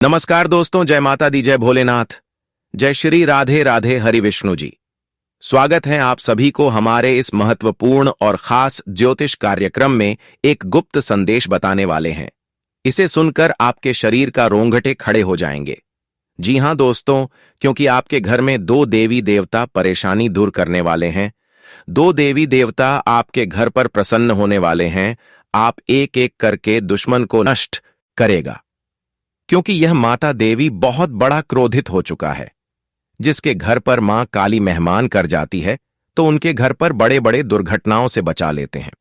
नमस्कार दोस्तों, जय माता दी, जय भोलेनाथ, जय श्री राधे राधे हरि विष्णु जी। स्वागत है आप सभी को हमारे इस महत्वपूर्ण और खास ज्योतिष कार्यक्रम में। एक गुप्त संदेश बताने वाले हैं। इसे सुनकर आपके शरीर का रोंगटे खड़े हो जाएंगे। जी हां दोस्तों, क्योंकि आपके घर में दो देवी देवता परेशानी दूर करने वाले हैं। दो देवी देवता आपके घर पर प्रसन्न होने वाले हैं। आप एक एक करके दुश्मन को नष्ट करेगा, क्योंकि यह माता देवी बहुत बड़ा क्रोधित हो चुका है। जिसके घर पर मां काली मेहमान कर जाती है तो उनके घर पर बड़े बड़े दुर्घटनाओं से बचा लेते हैं।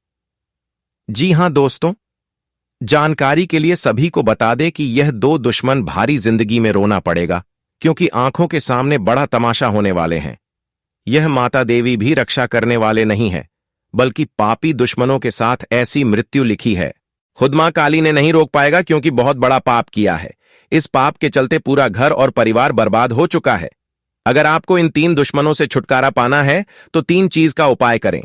जी हां दोस्तों, जानकारी के लिए सभी को बता दें कि यह दो दुश्मन भारी जिंदगी में रोना पड़ेगा, क्योंकि आंखों के सामने बड़ा तमाशा होने वाले हैं। यह माता देवी भी रक्षा करने वाले नहीं है, बल्कि पापी दुश्मनों के साथ ऐसी मृत्यु लिखी है। खुद मां काली ने नहीं रोक पाएगा, क्योंकि बहुत बड़ा पाप किया है। इस पाप के चलते पूरा घर और परिवार बर्बाद हो चुका है। अगर आपको इन तीन दुश्मनों से छुटकारा पाना है तो तीन चीज का उपाय करें।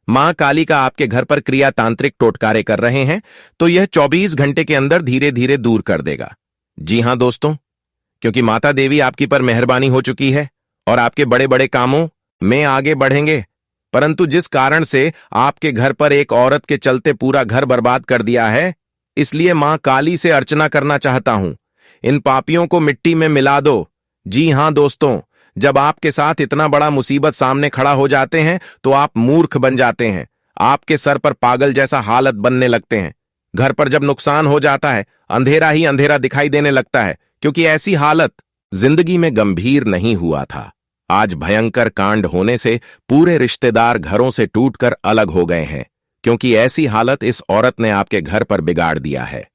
मां काली का आपके घर पर क्रिया तांत्रिक टोटकारे कर रहे हैं तो यह 24 घंटे के अंदर धीरे धीरे दूर कर देगा। जी हां दोस्तों, क्योंकि माता देवी आपकी पर मेहरबानी हो चुकी है और आपके बड़े बड़े कामों में आगे बढ़ेंगे। परंतु जिस कारण से आपके घर पर एक औरत के चलते पूरा घर बर्बाद कर दिया है, इसलिए मां काली से अर्चना करना चाहता हूं। इन पापियों को मिट्टी में मिला दो। जी हां दोस्तों, जब आपके साथ इतना बड़ा मुसीबत सामने खड़ा हो जाते हैं तो आप मूर्ख बन जाते हैं। आपके सर पर पागल जैसा हालत बनने लगते हैं। घर पर जब नुकसान हो जाता है, अंधेरा ही अंधेरा दिखाई देने लगता है, क्योंकि ऐसी हालत जिंदगी में गंभीर नहीं हुआ था। आज भयंकर कांड होने से पूरे रिश्तेदार घरों से टूटकर अलग हो गए हैं, क्योंकि ऐसी हालत इस औरत ने आपके घर पर बिगाड़ दिया है।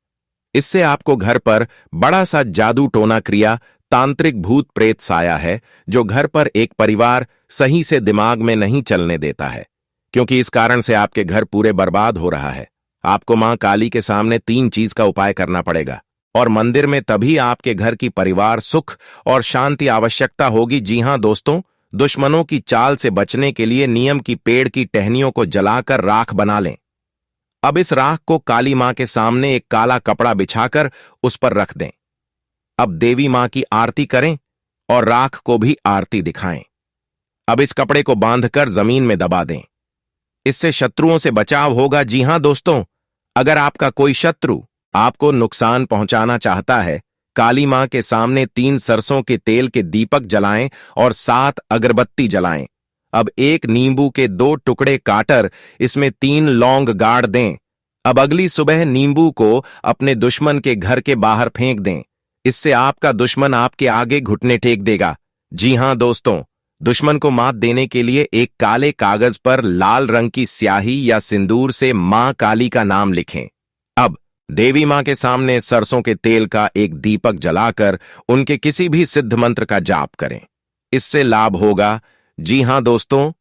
इससे आपको घर पर बड़ा सा जादू टोना क्रिया तांत्रिक भूत प्रेत साया है, जो घर पर एक परिवार सही से दिमाग में नहीं चलने देता है, क्योंकि इस कारण से आपके घर पूरे बर्बाद हो रहा है। आपको मां काली के सामने तीन चीज का उपाय करना पड़ेगा, और मंदिर में तभी आपके घर की परिवार सुख और शांति आवश्यकता होगी। जी हां दोस्तों, दुश्मनों की चाल से बचने के लिए नियम की पेड़ की टहनियों को जलाकर राख बना लें। अब इस राख को काली मां के सामने एक काला कपड़ा बिछाकर उस पर रख दें। अब देवी मां की आरती करें और राख को भी आरती दिखाएं। अब इस कपड़े को बांधकर जमीन में दबा दें। इससे शत्रुओं से बचाव होगा। जी हां दोस्तों, अगर आपका कोई शत्रु आपको नुकसान पहुंचाना चाहता है, काली मां के सामने 3 सरसों के तेल के दीपक जलाएं और 7 अगरबत्ती जलाएं। अब एक नींबू के 2 टुकड़े काटर इसमें 3 लौंग गाड़ दें। अब अगली सुबह नींबू को अपने दुश्मन के घर के बाहर फेंक दें। इससे आपका दुश्मन आपके आगे घुटने टेक देगा। जी हां दोस्तों, दुश्मन को मात देने के लिए एक काले कागज पर लाल रंग की स्याही या सिंदूर से मां काली का नाम लिखें। अब देवी मां के सामने सरसों के तेल का एक दीपक जलाकर उनके किसी भी सिद्ध मंत्र का जाप करें। इससे लाभ होगा। जी हां दोस्तों,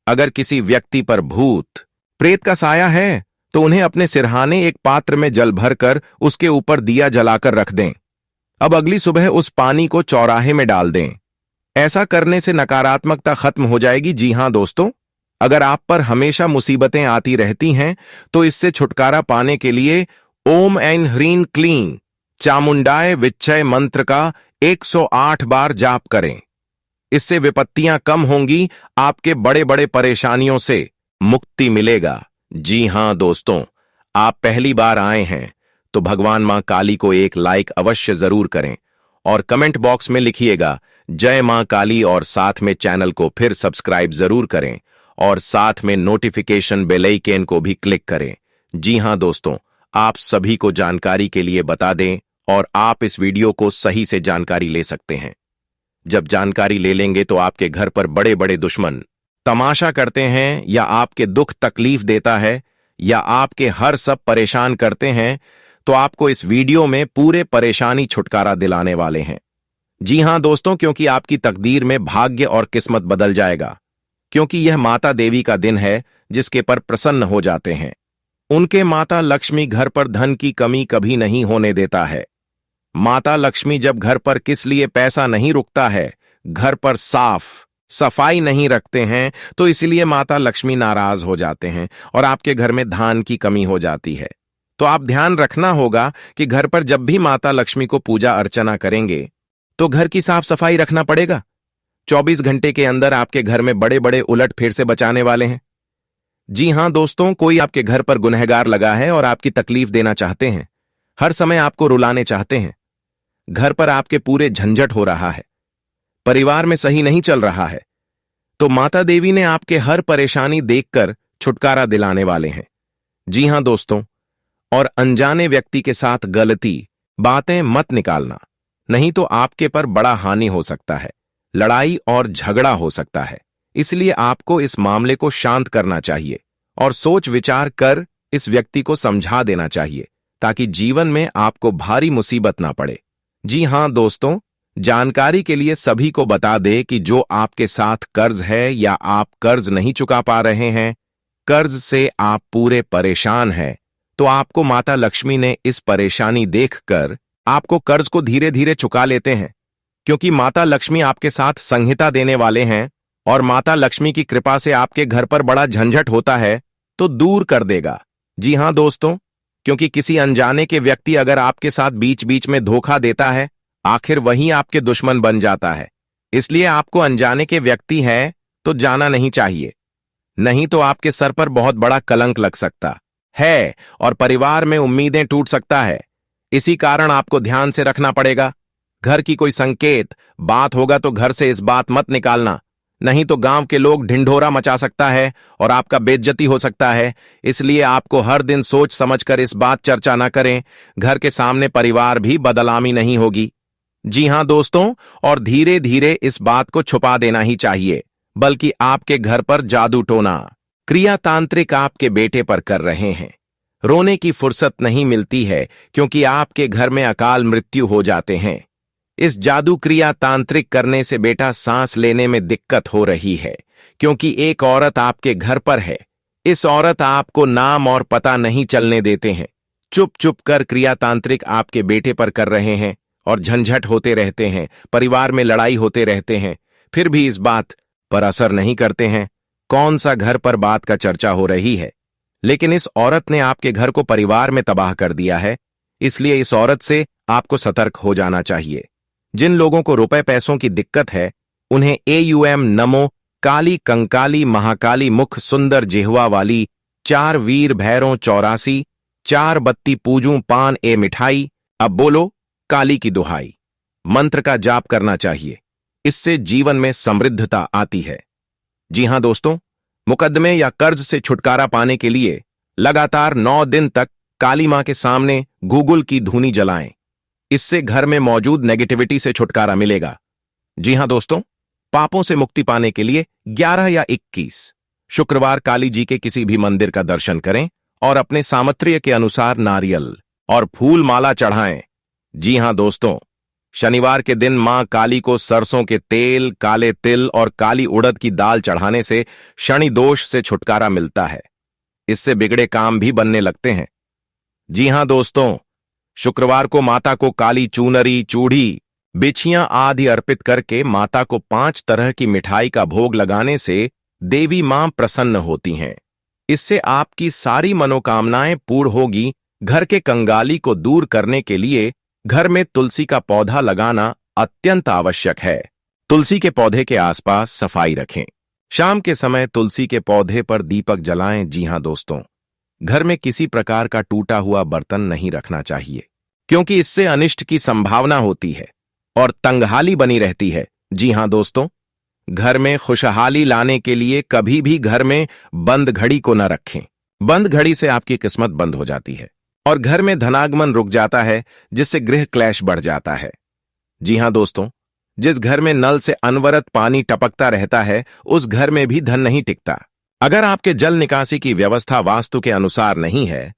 अगर किसी व्यक्ति पर भूत प्रेत का साया है तो उन्हें अपने सिरहाने एक पात्र में जल भरकर उसके ऊपर दिया जलाकर रख दें। अब अगली सुबह उस पानी को चौराहे में डाल दें। ऐसा करने से नकारात्मकता खत्म हो जाएगी। जी हां दोस्तों, अगर आप पर हमेशा मुसीबतें आती रहती हैं तो इससे छुटकारा पाने के लिए ओम ऐं ह्रीं क्लीं चामुंडाय विच्चय मंत्र का 108 बार जाप करें। इससे विपत्तियां कम होंगी, आपके बड़े बड़े परेशानियों से मुक्ति मिलेगा। जी हां दोस्तों, आप पहली बार आए हैं तो भगवान मां काली को एक लाइक अवश्य जरूर करें और कमेंट बॉक्स में लिखिएगा जय मां काली, और साथ में चैनल को फिर सब्सक्राइब जरूर करें और साथ में नोटिफिकेशन बेल आइकन को भी क्लिक करें। जी हां दोस्तों, आप सभी को जानकारी के लिए बता दें और आप इस वीडियो को सही से जानकारी ले सकते हैं। जब जानकारी ले लेंगे तो आपके घर पर बड़े बड़े दुश्मन तमाशा करते हैं या आपके दुख तकलीफ देता है या आपके हर सब परेशान करते हैं, तो आपको इस वीडियो में पूरे परेशानी छुटकारा दिलाने वाले हैं। जी हां दोस्तों, क्योंकि आपकी तकदीर में भाग्य और किस्मत बदल जाएगा, क्योंकि यह माता देवी का दिन है जिसके पर प्रसन्न हो जाते हैं। उनके माता लक्ष्मी घर पर धन की कमी कभी नहीं होने देता है। माता लक्ष्मी जब घर पर किस लिए पैसा नहीं रुकता है, घर पर साफ सफाई नहीं रखते हैं, तो इसलिए माता लक्ष्मी नाराज हो जाते हैं और आपके घर में धान की कमी हो जाती है। तो आप ध्यान रखना होगा कि घर पर जब भी माता लक्ष्मी को पूजा अर्चना करेंगे तो घर की साफ सफाई रखना पड़ेगा। 24 घंटे के अंदर आपके घर में बड़े बड़े उलट फेर से बचाने वाले हैं। जी हां दोस्तों, कोई आपके घर पर गुनहगार लगा है और आपकी तकलीफ देना चाहते हैं, हर समय आपको रुलाने चाहते हैं। घर पर आपके पूरे झंझट हो रहा है, परिवार में सही नहीं चल रहा है, तो माता देवी ने आपके हर परेशानी देखकर छुटकारा दिलाने वाले हैं। जी हां दोस्तों, और अनजाने व्यक्ति के साथ गलती बातें मत निकालना, नहीं तो आपके पर बड़ा हानि हो सकता है, लड़ाई और झगड़ा हो सकता है। इसलिए आपको इस मामले को शांत करना चाहिए और सोच विचार कर इस व्यक्ति को समझा देना चाहिए ताकि जीवन में आपको भारी मुसीबत ना पड़े। जी हां दोस्तों, जानकारी के लिए सभी को बता दे कि जो आपके साथ कर्ज है या आप कर्ज नहीं चुका पा रहे हैं, कर्ज से आप पूरे परेशान हैं, तो आपको माता लक्ष्मी ने इस परेशानी देखकर आपको कर्ज को धीरे धीरे चुका लेते हैं, क्योंकि माता लक्ष्मी आपके साथ संहिता देने वाले हैं और माता लक्ष्मी की कृपा से आपके घर पर बड़ा झंझट होता है तो दूर कर देगा। जी हां दोस्तों, क्योंकि किसी अनजाने के व्यक्ति अगर आपके साथ बीच बीच में धोखा देता है, आखिर वही आपके दुश्मन बन जाता है। इसलिए आपको अनजाने के व्यक्ति है तो जाना नहीं चाहिए, नहीं तो आपके सर पर बहुत बड़ा कलंक लग सकता है और परिवार में उम्मीदें टूट सकता है। इसी कारण आपको ध्यान से रखना पड़ेगा। घर की कोई संकेत बात होगा तो घर से इस बात मत निकालना, नहीं तो गांव के लोग ढिंढोरा मचा सकता है और आपका बेइज्जती हो सकता है। इसलिए आपको हर दिन सोच समझकर इस बात चर्चा न करें। घर के सामने परिवार भी बदनामी नहीं होगी। जी हां दोस्तों, और धीरे धीरे इस बात को छुपा देना ही चाहिए, बल्कि आपके घर पर जादू टोना क्रिया तांत्रिक आपके बेटे पर कर रहे हैं। रोने की फुर्सत नहीं मिलती है क्योंकि आपके घर में अकाल मृत्यु हो जाते हैं। इस जादू क्रिया तांत्रिक करने से बेटा सांस लेने में दिक्कत हो रही है क्योंकि एक औरत आपके घर पर है। इस औरत आपको नाम और पता नहीं चलने देते हैं। चुप चुप कर क्रिया तांत्रिक आपके बेटे पर कर रहे हैं और झंझट होते रहते हैं, परिवार में लड़ाई होते रहते हैं, फिर भी इस बात पर असर नहीं करते हैं। कौन सा घर पर बात का चर्चा हो रही है, लेकिन इस औरत ने आपके घर को परिवार में तबाह कर दिया है। इसलिए इस औरत से आपको सतर्क हो जाना चाहिए। जिन लोगों को रुपए पैसों की दिक्कत है, उन्हें AUM नमो काली कंकाली महाकाली मुख सुंदर जिह्वा वाली 4 वीर भैरों 84 4 बत्ती पूजूं पान ए मिठाई अब बोलो काली की दुहाई मंत्र का जाप करना चाहिए। इससे जीवन में समृद्धता आती है। जी हां दोस्तों, मुकदमे या कर्ज से छुटकारा पाने के लिए लगातार 9 दिन तक काली मां के सामने गूगल की धूनी जलाएं। इससे घर में मौजूद नेगेटिविटी से छुटकारा मिलेगा। जी हां दोस्तों, पापों से मुक्ति पाने के लिए 11 या 21 शुक्रवार काली जी के किसी भी मंदिर का दर्शन करें और अपने सामर्थ्य के अनुसार नारियल और फूल माला चढ़ाएं। जी हां दोस्तों, शनिवार के दिन मां काली को सरसों के तेल, काले तिल और काली उड़द की दाल चढ़ाने से शनि दोष से छुटकारा मिलता है। इससे बिगड़े काम भी बनने लगते हैं। जी हां दोस्तों, शुक्रवार को माता को काली चूनरी, चूड़ी, बिछियां आदि अर्पित करके माता को 5 तरह की मिठाई का भोग लगाने से देवी मां प्रसन्न होती हैं। इससे आपकी सारी मनोकामनाएं पूर्ण होगी। घर के कंगाली को दूर करने के लिए घर में तुलसी का पौधा लगाना अत्यंत आवश्यक है। तुलसी के पौधे के आसपास सफाई रखें। शाम के समय तुलसी के पौधे पर दीपक जलाएं। जी हां दोस्तों, घर में किसी प्रकार का टूटा हुआ बर्तन नहीं रखना चाहिए क्योंकि इससे अनिष्ट की संभावना होती है और तंगहाली बनी रहती है। जी हां दोस्तों, घर में खुशहाली लाने के लिए कभी भी घर में बंद घड़ी को न रखें। बंद घड़ी से आपकी किस्मत बंद हो जाती है और घर में धनागमन रुक जाता है, जिससे गृह क्लेश बढ़ जाता है। जी हां दोस्तों, जिस घर में नल से अनवरत पानी टपकता रहता है, उस घर में भी धन नहीं टिकता। अगर आपके जल निकासी की व्यवस्था वास्तु के अनुसार नहीं है,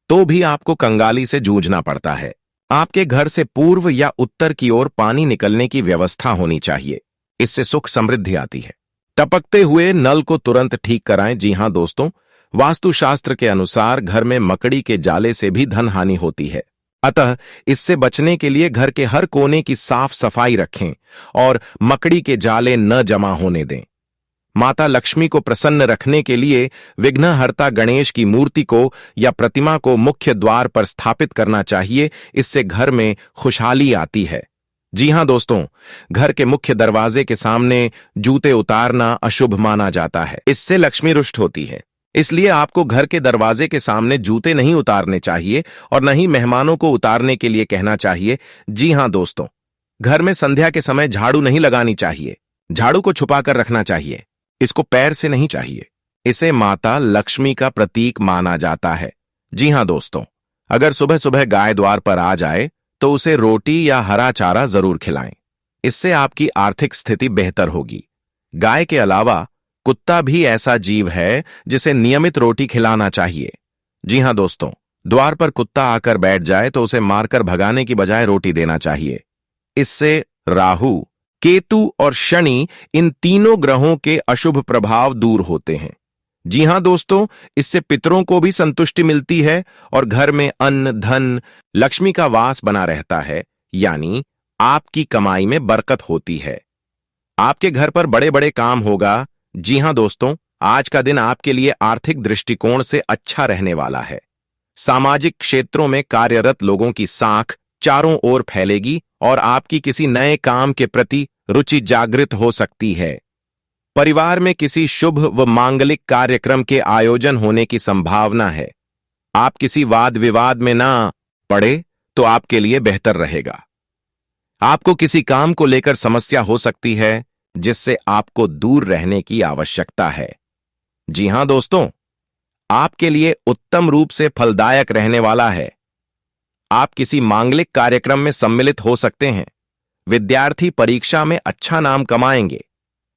तो भी आपको कंगाली से जूझना पड़ता है। आपके घर से पूर्व या उत्तर की ओर पानी निकलने की व्यवस्था होनी चाहिए। इससे सुख समृद्धि आती है। टपकते हुए नल को तुरंत ठीक कराएं। जी हां दोस्तों, वास्तुशास्त्र के अनुसार घर में मकड़ी के जाले से भी धन हानि होती है। अतः इससे बचने के लिए घर के हर कोने की साफ सफाई रखें और मकड़ी के जाले न जमा होने दें। माता लक्ष्मी को प्रसन्न रखने के लिए विघ्नहर्ता गणेश की मूर्ति को या प्रतिमा को मुख्य द्वार पर स्थापित करना चाहिए। इससे घर में खुशहाली आती है। जी हां दोस्तों, घर के मुख्य दरवाजे के सामने जूते उतारना अशुभ माना जाता है। इससे लक्ष्मी रुष्ट होती है। इसलिए आपको घर के दरवाजे के सामने जूते नहीं उतारने चाहिए और न ही मेहमानों को उतारने के लिए कहना चाहिए। जी हां दोस्तों, घर में संध्या के समय झाड़ू नहीं लगानी चाहिए। झाड़ू को छुपा कर रखना चाहिए। इसको पैर से नहीं चाहिए। इसे माता लक्ष्मी का प्रतीक माना जाता है। जी हां दोस्तों, अगर सुबह सुबह गाय द्वार पर आ जाए तो उसे रोटी या हरा चारा जरूर खिलाएं। इससे आपकी आर्थिक स्थिति बेहतर होगी। गाय के अलावा कुत्ता भी ऐसा जीव है जिसे नियमित रोटी खिलाना चाहिए। जी हां दोस्तों, द्वार पर कुत्ता आकर बैठ जाए तो उसे मारकर भगाने की बजाय रोटी देना चाहिए। इससे राहु, केतु और शनि, इन तीनों ग्रहों के अशुभ प्रभाव दूर होते हैं। जी हां दोस्तों, इससे पितरों को भी संतुष्टि मिलती है और घर में अन्न, धन, लक्ष्मी का वास बना रहता है, यानी आपकी कमाई में बरकत होती है। आपके घर पर बड़े बड़े काम होगा। जी हां दोस्तों, आज का दिन आपके लिए आर्थिक दृष्टिकोण से अच्छा रहने वाला है। सामाजिक क्षेत्रों में कार्यरत लोगों की साख चारों ओर फैलेगी और आपकी किसी नए काम के प्रति रुचि जागृत हो सकती है। परिवार में किसी शुभ व मांगलिक कार्यक्रम के आयोजन होने की संभावना है। आप किसी वाद विवाद में ना पड़े तो आपके लिए बेहतर रहेगा। आपको किसी काम को लेकर समस्या हो सकती है जिससे आपको दूर रहने की आवश्यकता है। जी हां दोस्तों, आपके लिए उत्तम रूप से फलदायक रहने वाला है। आप किसी मांगलिक कार्यक्रम में सम्मिलित हो सकते हैं। विद्यार्थी परीक्षा में अच्छा नाम कमाएंगे।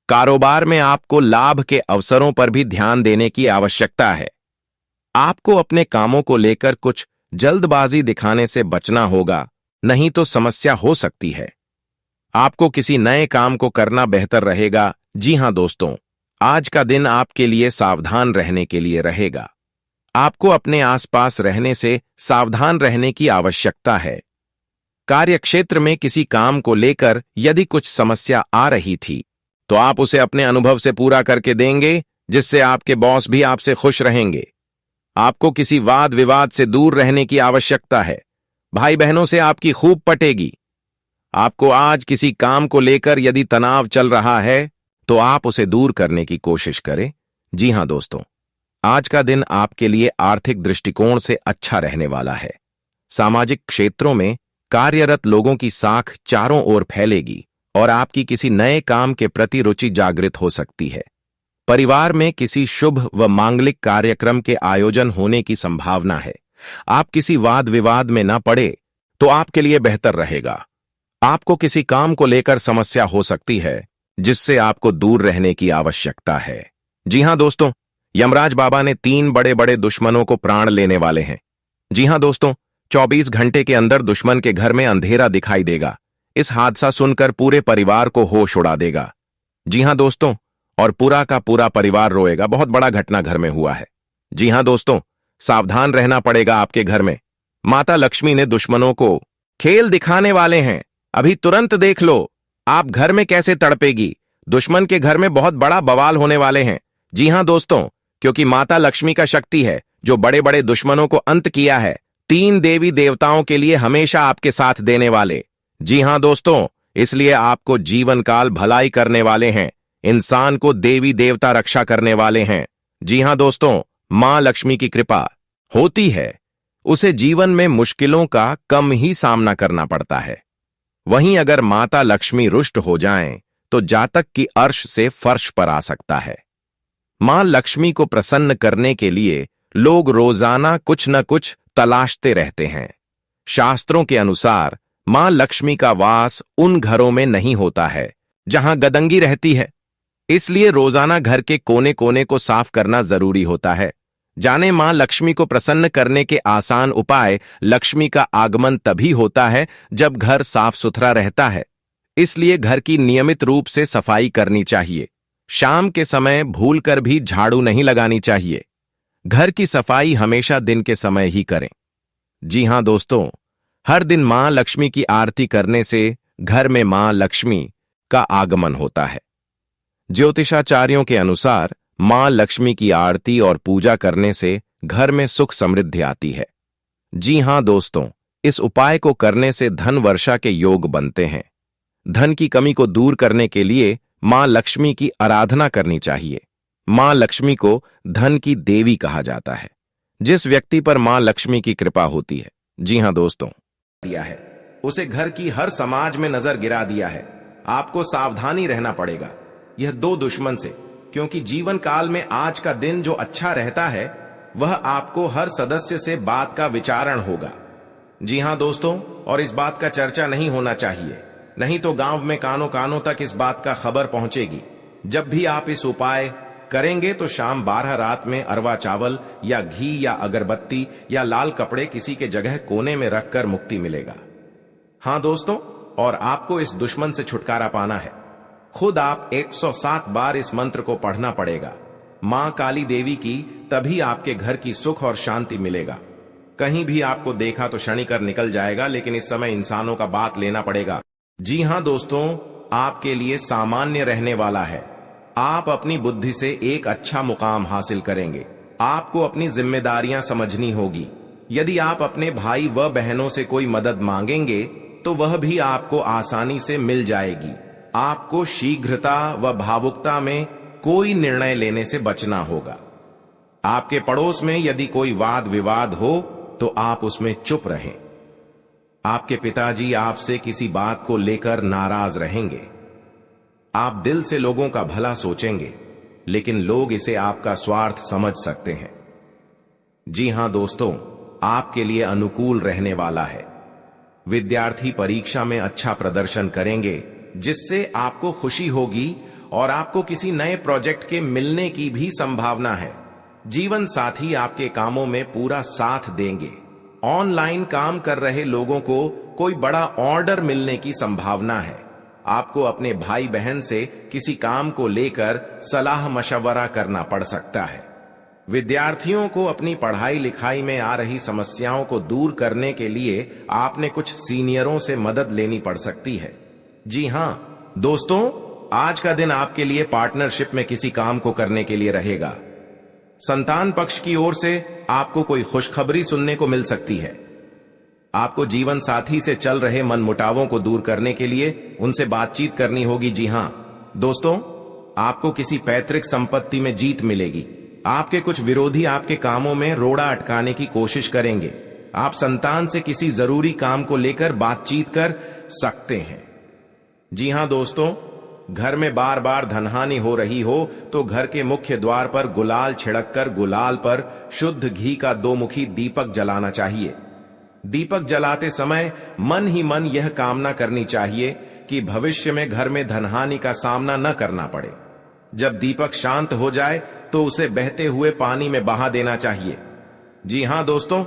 कारोबार में आपको लाभ के अवसरों पर भी ध्यान देने की आवश्यकता है। आपको अपने कामों को लेकर कुछ जल्दबाजी दिखाने से बचना होगा, नहीं तो समस्या हो सकती है। आपको किसी नए काम को करना बेहतर रहेगा। जी हां दोस्तों, आज का दिन आपके लिए सावधान रहने के लिए रहेगा। आपको अपने आसपास रहने से सावधान रहने की आवश्यकता है। कार्यक्षेत्र में किसी काम को लेकर यदि कुछ समस्या आ रही थी तो आप उसे अपने अनुभव से पूरा करके देंगे, जिससे आपके बॉस भी आपसे खुश रहेंगे। आपको किसी वाद विवाद से दूर रहने की आवश्यकता है। भाई बहनों से आपकी खूब पटेगी। आपको आज किसी काम को लेकर यदि तनाव चल रहा है तो आप उसे दूर करने की कोशिश करें। जी हां दोस्तों, आज का दिन आपके लिए आर्थिक दृष्टिकोण से अच्छा रहने वाला है। सामाजिक क्षेत्रों में कार्यरत लोगों की साख चारों ओर फैलेगी और आपकी किसी नए काम के प्रति रुचि जागृत हो सकती है। परिवार में किसी शुभ व मांगलिक कार्यक्रम के आयोजन होने की संभावना है। आप किसी वाद विवाद में न पड़े तो आपके लिए बेहतर रहेगा। आपको किसी काम को लेकर समस्या हो सकती है जिससे आपको दूर रहने की आवश्यकता है। जी हां दोस्तों, यमराज बाबा ने 3 बड़े बड़े दुश्मनों को प्राण लेने वाले हैं। जी हां दोस्तों, 24 घंटे के अंदर दुश्मन के घर में अंधेरा दिखाई देगा। इस हादसा सुनकर पूरे परिवार को होश उड़ा देगा। जी हां दोस्तों, और पूरा का पूरा परिवार रोएगा। बहुत बड़ा घटना घर में हुआ है। जी हां दोस्तों, सावधान रहना पड़ेगा आपके घर में। माता लक्ष्मी ने दुश्मनों को खेल दिखाने वाले हैं। अभी तुरंत देख लो आप घर में कैसे तड़पेगी। दुश्मन के घर में बहुत बड़ा बवाल होने वाले हैं। जी हां दोस्तों, क्योंकि माता लक्ष्मी का शक्ति है जो बड़े बड़े दुश्मनों को अंत किया है। 3 देवी देवताओं के लिए हमेशा आपके साथ देने वाले। जी हां दोस्तों, इसलिए आपको जीवन काल भलाई करने वाले हैं। इंसान को देवी देवता रक्षा करने वाले हैं। जी हां दोस्तों, मां लक्ष्मी की कृपा होती है, उसे जीवन में मुश्किलों का कम ही सामना करना पड़ता है। वहीं अगर माता लक्ष्मी रुष्ट हो जाएं तो जातक की अर्श से फर्श पर आ सकता है। मां लक्ष्मी को प्रसन्न करने के लिए लोग रोजाना कुछ न कुछ तलाशते रहते हैं। शास्त्रों के अनुसार मां लक्ष्मी का वास उन घरों में नहीं होता है जहां गदंगी रहती है। इसलिए रोजाना घर के कोने कोने को साफ करना जरूरी होता है। जाने मां लक्ष्मी को प्रसन्न करने के आसान उपाय। लक्ष्मी का आगमन तभी होता है जब घर साफ सुथरा रहता है। इसलिए घर की नियमित रूप से सफाई करनी चाहिए। शाम के समय भूलकर भी झाड़ू नहीं लगानी चाहिए। घर की सफाई हमेशा दिन के समय ही करें। जी हां दोस्तों, हर दिन मां लक्ष्मी की आरती करने से घर में मां लक्ष्मी का आगमन होता है। ज्योतिषाचार्यों के अनुसार मां लक्ष्मी की आरती और पूजा करने से घर में सुख समृद्धि आती है। जी हां दोस्तों, इस उपाय को करने से धन वर्षा के योग बनते हैं। धन की कमी को दूर करने के लिए मां लक्ष्मी की आराधना करनी चाहिए। मां लक्ष्मी को धन की देवी कहा जाता है। जिस व्यक्ति पर मां लक्ष्मी की कृपा होती है, जी हां दोस्तों, दिया है, उसे घर की हर समाज में नजर गिरा दिया है। आपको सावधानी रहना पड़ेगा यह दो दुश्मन से, क्योंकि जीवन काल में आज का दिन जो अच्छा रहता है वह आपको हर सदस्य से बात का विचारण होगा। जी हां दोस्तों, और इस बात का चर्चा नहीं होना चाहिए, नहीं तो गांव में कानों कानों तक इस बात का खबर पहुंचेगी। जब भी आप इस उपाय करेंगे तो शाम 12 रात में अरवा चावल या घी या अगरबत्ती या लाल कपड़े किसी के जगह कोने में रखकर मुक्ति मिलेगा। हां दोस्तों, और आपको इस दुश्मन से छुटकारा पाना है। खुद आप 107 बार इस मंत्र को पढ़ना पड़ेगा। मां काली देवी की, तभी आपके घर की सुख और शांति मिलेगा। कहीं भी आपको देखा तो क्षणिकर निकल जाएगा, लेकिन इस समय इंसानों का बात लेना पड़ेगा। जी हां दोस्तों, आपके लिए सामान्य रहने वाला है। आप अपनी बुद्धि से एक अच्छा मुकाम हासिल करेंगे। आपको अपनी जिम्मेदारियां समझनी होगी। यदि आप अपने भाई व बहनों से कोई मदद मांगेंगे तो वह भी आपको आसानी से मिल जाएगी। आपको शीघ्रता व भावुकता में कोई निर्णय लेने से बचना होगा। आपके पड़ोस में यदि कोई वाद विवाद हो तो आप उसमें चुप रहें। आपके पिताजी आपसे किसी बात को लेकर नाराज रहेंगे। आप दिल से लोगों का भला सोचेंगे, लेकिन लोग इसे आपका स्वार्थ समझ सकते हैं। जी हां दोस्तों, आपके लिए अनुकूल रहने वाला है। विद्यार्थी परीक्षा में अच्छा प्रदर्शन करेंगे, जिससे आपको खुशी होगी और आपको किसी नए प्रोजेक्ट के मिलने की भी संभावना है। जीवन साथी आपके कामों में पूरा साथ देंगे। ऑनलाइन काम कर रहे लोगों को कोई बड़ा ऑर्डर मिलने की संभावना है। आपको अपने भाई बहन से किसी काम को लेकर सलाह मशवरा करना पड़ सकता है। विद्यार्थियों को अपनी पढ़ाई लिखाई में आ रही समस्याओं को दूर करने के लिए आपने कुछ सीनियरों से मदद लेनी पड़ सकती है। जी हां दोस्तों, आज का दिन आपके लिए पार्टनरशिप में किसी काम को करने के लिए रहेगा। संतान पक्ष की ओर से आपको कोई खुशखबरी सुनने को मिल सकती है। आपको जीवन साथी से चल रहे मनमुटावों को दूर करने के लिए उनसे बातचीत करनी होगी। जी हां दोस्तों, आपको किसी पैतृक संपत्ति में जीत मिलेगी। आपके कुछ विरोधी आपके कामों में रोड़ा अटकाने की कोशिश करेंगे। आप संतान से किसी जरूरी काम को लेकर बातचीत कर सकते हैं। जी हां दोस्तों, घर में बार बार धनहानि हो रही हो तो घर के मुख्य द्वार पर गुलाल छिड़ककर गुलाल पर शुद्ध घी का 2 मुखी दीपक जलाना चाहिए। दीपक जलाते समय मन ही मन यह कामना करनी चाहिए कि भविष्य में घर में धनहानि का सामना न करना पड़े। जब दीपक शांत हो जाए तो उसे बहते हुए पानी में बहा देना चाहिए। जी हां दोस्तों,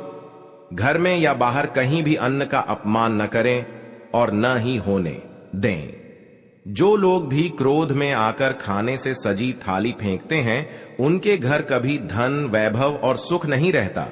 घर में या बाहर कहीं भी अन्न का अपमान न करें और न ही होने दें। जो लोग भी क्रोध में आकर खाने से सजी थाली फेंकते हैं, उनके घर कभी धन, वैभव और सुख नहीं रहता।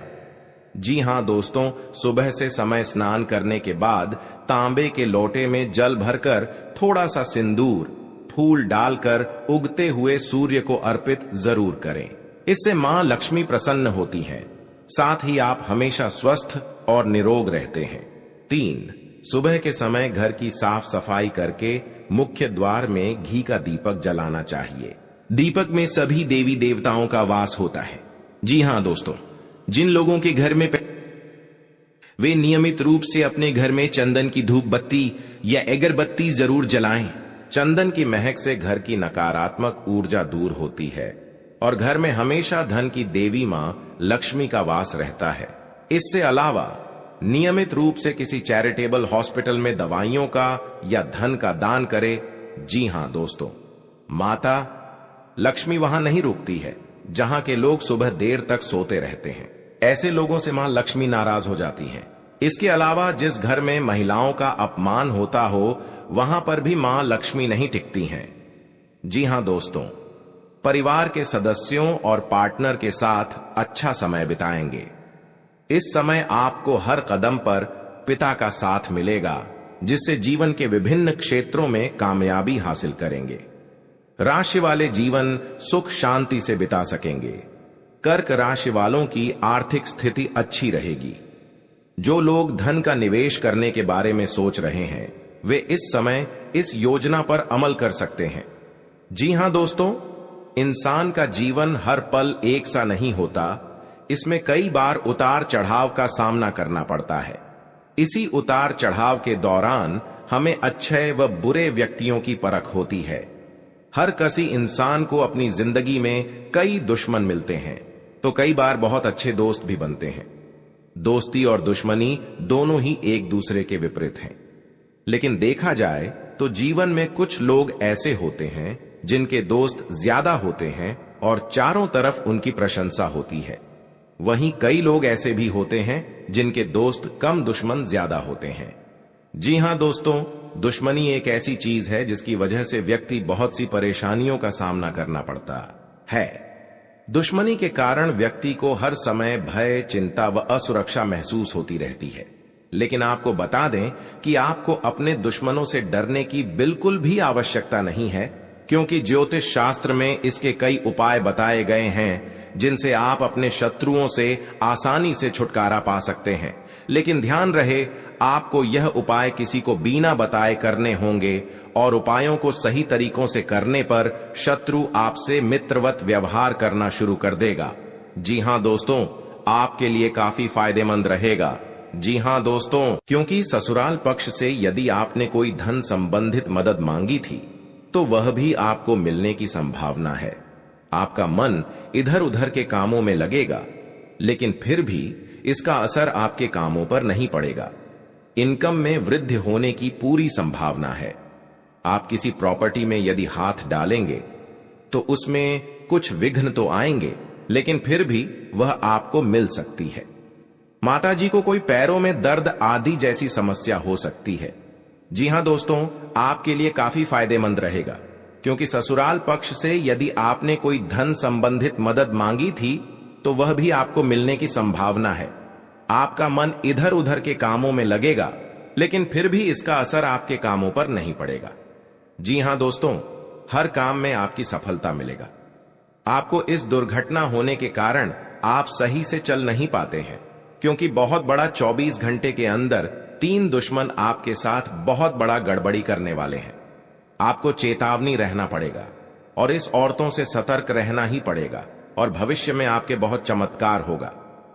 जी हां दोस्तों, सुबह से समय स्नान करने के बाद तांबे के लोटे में जल भरकर थोड़ा सा सिंदूर, फूल डालकर उगते हुए सूर्य को अर्पित जरूर करें। इससे मां लक्ष्मी प्रसन्न होती हैं। साथ ही आप हमेशा स्वस्थ और निरोग रहते हैं। 3, सुबह के समय घर की साफ सफाई करके मुख्य द्वार में घी का दीपक जलाना चाहिए। दीपक में सभी देवी देवताओं का वास होता है। जी हां दोस्तों, जिन लोगों के घर में वे नियमित रूप से अपने घर में चंदन की धूप बत्ती या अगरबत्ती जरूर जलाएं। चंदन की महक से घर की नकारात्मक ऊर्जा दूर होती है और घर में हमेशा धन की देवी मां लक्ष्मी का वास रहता है। इससे अलावा नियमित रूप से किसी चैरिटेबल हॉस्पिटल में दवाइयों का या धन का दान करें। जी हां दोस्तों, माता लक्ष्मी वहां नहीं रुकती है जहां के लोग सुबह देर तक सोते रहते हैं। ऐसे लोगों से मां लक्ष्मी नाराज हो जाती हैं। इसके अलावा जिस घर में महिलाओं का अपमान होता हो, वहां पर भी मां लक्ष्मी नहीं टिकती हैं। जी हां दोस्तों, परिवार के सदस्यों और पार्टनर के साथ अच्छा समय बिताएंगे। इस समय आपको हर कदम पर पिता का साथ मिलेगा, जिससे जीवन के विभिन्न क्षेत्रों में कामयाबी हासिल करेंगे। राशि वाले जीवन सुख शांति से बिता सकेंगे। कर्क राशि वालों की आर्थिक स्थिति अच्छी रहेगी। जो लोग धन का निवेश करने के बारे में सोच रहे हैं वे इस समय इस योजना पर अमल कर सकते हैं। जी हां दोस्तों, इंसान का जीवन हर पल एक सा नहीं होता। इसमें कई बार उतार चढ़ाव का सामना करना पड़ता है। इसी उतार चढ़ाव के दौरान हमें अच्छे व बुरे व्यक्तियों की परख होती है। हर किसी इंसान को अपनी जिंदगी में कई दुश्मन मिलते हैं तो कई बार बहुत अच्छे दोस्त भी बनते हैं। दोस्ती और दुश्मनी दोनों ही एक दूसरे के विपरीत हैं। लेकिन देखा जाए तो जीवन में कुछ लोग ऐसे होते हैं जिनके दोस्त ज्यादा होते हैं और चारों तरफ उनकी प्रशंसा होती है। वहीं कई लोग ऐसे भी होते हैं जिनके दोस्त कम, दुश्मन ज्यादा होते हैं। जी हां दोस्तों, दुश्मनी एक ऐसी चीज है जिसकी वजह से व्यक्ति बहुत सी परेशानियों का सामना करना पड़ता है। दुश्मनी के कारण व्यक्ति को हर समय भय, चिंता व असुरक्षा महसूस होती रहती है। लेकिन आपको बता दें कि आपको अपने दुश्मनों से डरने की बिल्कुल भी आवश्यकता नहीं है, क्योंकि ज्योतिष शास्त्र में इसके कई उपाय बताए गए हैं जिनसे आप अपने शत्रुओं से आसानी से छुटकारा पा सकते हैं। लेकिन ध्यान रहे, आपको यह उपाय किसी को बिना बताए करने होंगे और उपायों को सही तरीकों से करने पर शत्रु आपसे मित्रवत व्यवहार करना शुरू कर देगा। जी हां दोस्तों, आपके लिए काफी फायदेमंद रहेगा। जी हां दोस्तों, क्योंकि ससुराल पक्ष से यदि आपने कोई धन संबंधित मदद मांगी थी तो वह भी आपको मिलने की संभावना है। आपका मन इधर उधर के कामों में लगेगा, लेकिन फिर भी इसका असर आपके कामों पर नहीं पड़ेगा। इनकम में वृद्धि होने की पूरी संभावना है। आप किसी प्रॉपर्टी में यदि हाथ डालेंगे तो उसमें कुछ विघ्न तो आएंगे, लेकिन फिर भी वह आपको मिल सकती है। माताजी को कोई पैरों में दर्द आदि जैसी समस्या हो सकती है। जी हां दोस्तों, आपके लिए काफी फायदेमंद रहेगा, क्योंकि ससुराल पक्ष से यदि आपने कोई धन संबंधित मदद मांगी थी तो वह भी आपको मिलने की संभावना है। आपका मन इधर उधर के कामों में लगेगा, लेकिन फिर भी इसका असर आपके कामों पर नहीं पड़ेगा। जी हां दोस्तों, हर काम में आपकी सफलता मिलेगा। आपको इस दुर्घटना होने के कारण आप सही से चल नहीं पाते हैं, क्योंकि बहुत बड़ा 24 घंटे के अंदर 3 दुश्मन आपके साथ बहुत बड़ा गड़बड़ी करने वाले हैं। आपको चेतावनी रहना पड़ेगा और इस औरतों से सतर्क रहना ही पड़ेगा। और भविष्य में आपके बहुत चमत्कार होगा,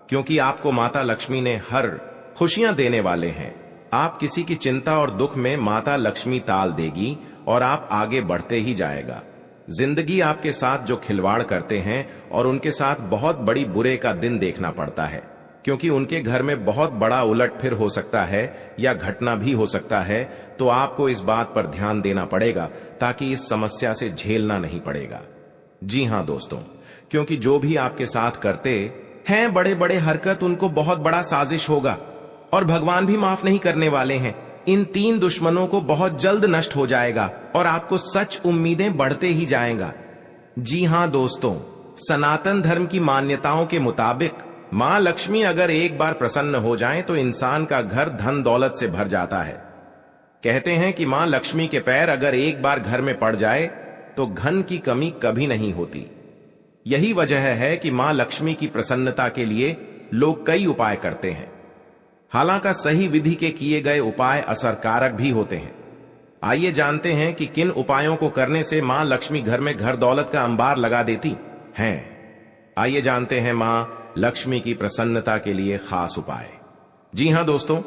क्योंकि आपको माता लक्ष्मी ने हर खुशियां देने वाले हैं। आप किसी की चिंता और दुख में माता लक्ष्मी ताल देगी और आप आगे बढ़ते ही जाएगा। जिंदगी आपके साथ जो खिलवाड़ करते हैं और उनके साथ बहुत बड़ी बुरे का दिन देखना पड़ता है, क्योंकि उनके घर में बहुत बड़ा उलटफेर हो सकता है या घटना भी हो सकता है। तो आपको इस बात पर ध्यान देना पड़ेगा ताकि इस समस्या से झेलना नहीं पड़ेगा। जी हां दोस्तों, क्योंकि जो भी आपके साथ करते हैं बड़े बड़े हरकत, उनको बहुत बड़ा साजिश होगा और भगवान भी माफ नहीं करने वाले हैं। इन 3 दुश्मनों को बहुत जल्द नष्ट हो जाएगा और आपको सच उम्मीदें बढ़ते ही जाएगा। जी हां दोस्तों, सनातन धर्म की मान्यताओं के मुताबिक मां लक्ष्मी अगर एक बार प्रसन्न हो जाएं तो इंसान का घर धन दौलत से भर जाता है। कहते हैं कि मां लक्ष्मी के पैर अगर एक बार घर में पड़ जाए तो धन की कमी कभी नहीं होती। यही वजह है कि मां लक्ष्मी की प्रसन्नता के लिए लोग कई उपाय करते हैं। हालांकि सही विधि के किए गए उपाय असरकारक भी होते हैं। आइए जानते हैं कि किन उपायों को करने से मां लक्ष्मी घर में घर दौलत का अंबार लगा देती हैं। आइए जानते हैं मां लक्ष्मी की प्रसन्नता के लिए खास उपाय। जी हां दोस्तों,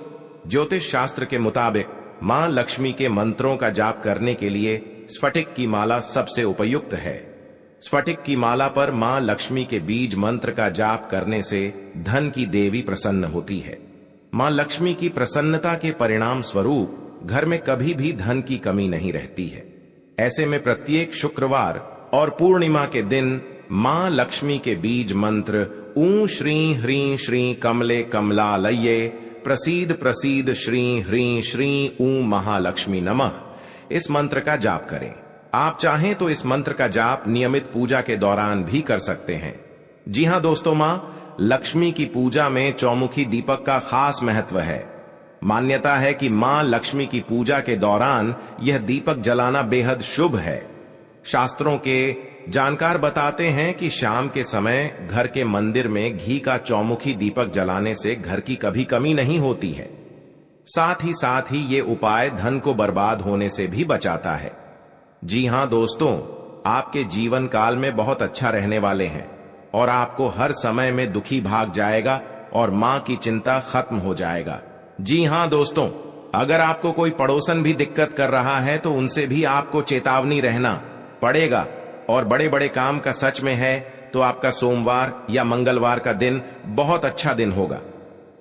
ज्योतिष शास्त्र के मुताबिक मां लक्ष्मी के मंत्रों का जाप करने के लिए स्फटिक की माला सबसे उपयुक्त है। स्फटिक की माला पर मां लक्ष्मी के बीज मंत्र का जाप करने से धन की देवी प्रसन्न होती है। मां लक्ष्मी की प्रसन्नता के परिणाम स्वरूप घर में कभी भी धन की कमी नहीं रहती है। ऐसे में प्रत्येक शुक्रवार और पूर्णिमा के दिन मां लक्ष्मी के बीज मंत्र ऊ श्री ह्रीं श्री कमले कमलालये प्रसीद प्रसीद श्री ह्रीं श्री ऊ महालक्ष्मी नमः, इस मंत्र का जाप करें। आप चाहें तो इस मंत्र का जाप नियमित पूजा के दौरान भी कर सकते हैं। जी हां दोस्तों, मां लक्ष्मी की पूजा में चौमुखी दीपक का खास महत्व है। मान्यता है कि मां लक्ष्मी की पूजा के दौरान यह दीपक जलाना बेहद शुभ है। शास्त्रों के जानकार बताते हैं कि शाम के समय घर के मंदिर में घी का चौमुखी दीपक जलाने से घर की कभी कमी नहीं होती है। साथ ही ये उपाय धन को बर्बाद होने से भी बचाता है। जी हां दोस्तों, आपके जीवन काल में बहुत अच्छा रहने वाले हैं और आपको हर समय में दुखी भाग जाएगा और मां की चिंता खत्म हो जाएगा। जी हां दोस्तों, अगर आपको कोई पड़ोसन भी दिक्कत कर रहा है तो उनसे भी आपको चेतावनी रहना पड़ेगा। और बड़े बड़े काम का सच में है तो आपका सोमवार या मंगलवार का दिन बहुत अच्छा दिन होगा।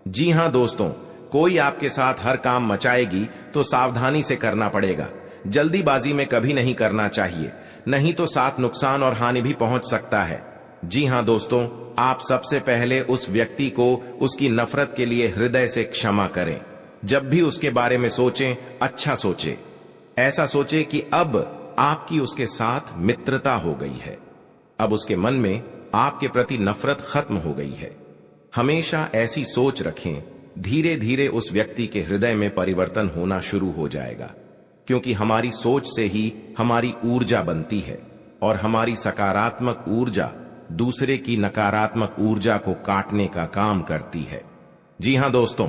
जी हां दोस्तों, कोई आपके साथ हर काम मचाएगी तो सावधानी से करना पड़ेगा। जल्दीबाजी में कभी नहीं करना चाहिए, नहीं तो साथ नुकसान और हानि भी पहुंच सकता है। जी हां दोस्तों, आप सबसे पहले उस व्यक्ति को उसकी नफरत के लिए हृदय से क्षमा करें। जब भी उसके बारे में सोचें, अच्छा सोचें। ऐसा सोचें कि अब आपकी उसके साथ मित्रता हो गई है, अब उसके मन में आपके प्रति नफरत खत्म हो गई है। हमेशा ऐसी सोच रखें, धीरे धीरे उस व्यक्ति के हृदय में परिवर्तन होना शुरू हो जाएगा, क्योंकि हमारी सोच से ही हमारी ऊर्जा बनती है और हमारी सकारात्मक ऊर्जा दूसरे की नकारात्मक ऊर्जा को काटने का काम करती है। जी हां दोस्तों,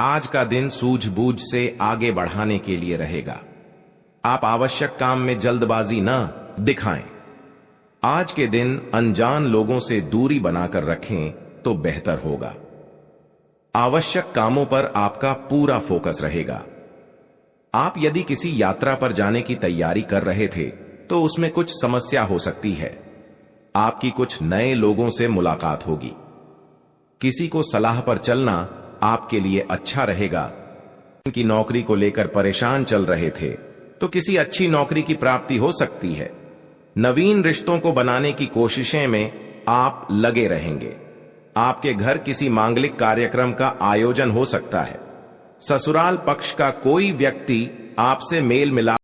आज का दिन सूझबूझ से आगे बढ़ाने के लिए रहेगा। आप आवश्यक काम में जल्दबाजी न दिखाएं। आज के दिन अनजान लोगों से दूरी बनाकर रखें तो बेहतर होगा। आवश्यक कामों पर आपका पूरा फोकस रहेगा। आप यदि किसी यात्रा पर जाने की तैयारी कर रहे थे तो उसमें कुछ समस्या हो सकती है। आपकी कुछ नए लोगों से मुलाकात होगी। किसी को सलाह पर चलना आपके लिए अच्छा रहेगा। की नौकरी को लेकर परेशान चल रहे थे तो किसी अच्छी नौकरी की प्राप्ति हो सकती है। नवीन रिश्तों को बनाने की कोशिशें में आप लगे रहेंगे। आपके घर किसी मांगलिक कार्यक्रम का आयोजन हो सकता है। ससुराल पक्ष का कोई व्यक्ति आपसे मेल मिलाप